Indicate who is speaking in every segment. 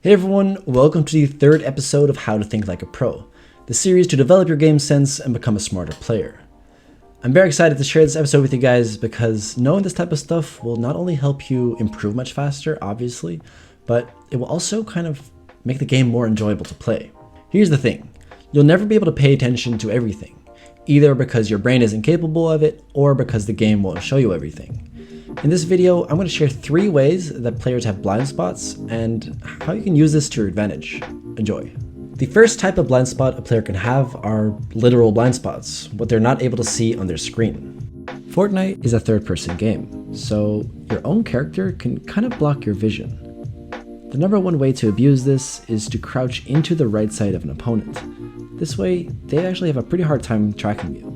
Speaker 1: Hey everyone, welcome to the third episode of How to Think Like a Pro, the series to develop your game sense and become a smarter player. I'm very excited to share this episode with you guys because knowing this type of stuff will not only help you improve much faster, obviously, but it will also kind of make the game more enjoyable to play. Here's the thing, you'll never be able to pay attention to everything, either because your brain isn't capable of it or because the game won't show you everything. In this video, I'm going to share 3 ways that players have blind spots and how you can use this to your advantage. Enjoy. The first type of blind spot a player can have are literal blind spots, what they're not able to see on their screen. Fortnite is a third-person game, so your own character can kind of block your vision. The number one way to abuse this is to crouch into the right side of an opponent. This way, they actually have a pretty hard time tracking you.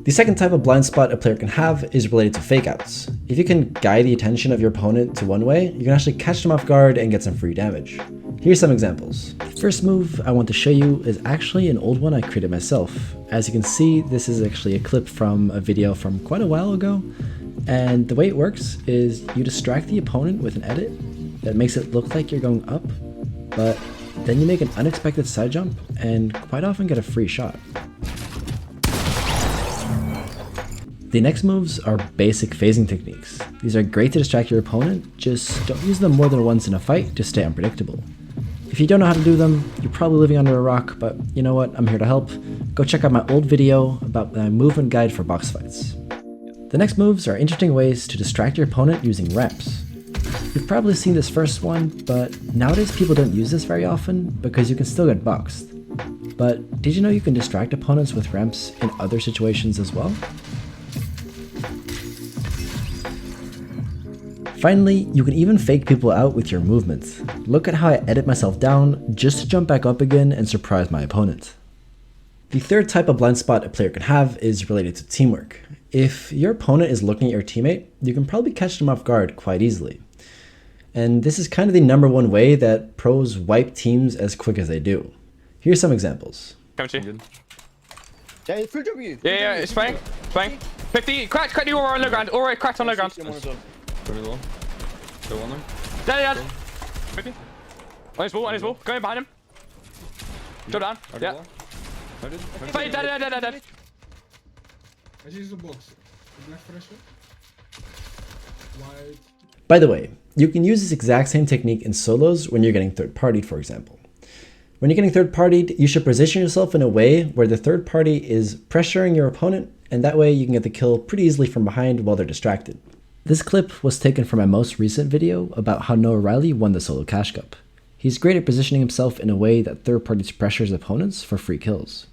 Speaker 1: The second type of blind spot a player can have is related to fakeouts. If you can guide the attention of your opponent to one way, you can actually catch them off guard and get some free damage. Here's some examples. The first move I want to show you is actually an old one I created myself. As you can see, this is actually a clip from a video from quite a while ago, and the way it works is you distract the opponent with an edit that makes it look like you're going up, but then you make an unexpected side jump and quite often get a free shot. The next moves are basic phasing techniques. These are great to distract your opponent, just don't use them more than once in a fight to stay unpredictable. If you don't know how to do them, you're probably living under a rock, but you know what, I'm here to help. Go check out my old video about my movement guide for box fights. The next moves are interesting ways to distract your opponent using ramps. You've probably seen this first one, but nowadays people don't use this very often because you can still get boxed. But did you know you can distract opponents with ramps in other situations as well? Finally, you can even fake people out with your movements. Look at how I edit myself down just to jump back up again and surprise my opponent. The third type of blind spot a player can have is related to teamwork. If your opponent is looking at your teammate, you can probably catch them off guard quite easily. And this is kind of the number one way that pros wipe teams as quick as they do. Here's some examples.
Speaker 2: Come to you.
Speaker 3: Yeah, full job you.
Speaker 2: Yeah, it's fine. 50, crack you over on the ground. Alright, cracked on the ground. Dead. 50. On his wall. Go in behind him. Go down. Yeah. Fight, dead.
Speaker 1: By the way, you can use this exact same technique in solos when you're getting third-partied, for example. When you're getting third-partied, you should position yourself in a way where the third party is pressuring your opponent, and that way you can get the kill pretty easily from behind while they're distracted. This clip was taken from my most recent video about how Noah Riley won the solo cash cup. He's great at positioning himself in a way that third parties pressures opponents for free kills.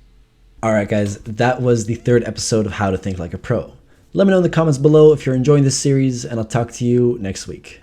Speaker 1: Alright guys, that was the third episode of How to Think Like a Pro. Let me know in the comments below if you're enjoying this series, and I'll talk to you next week.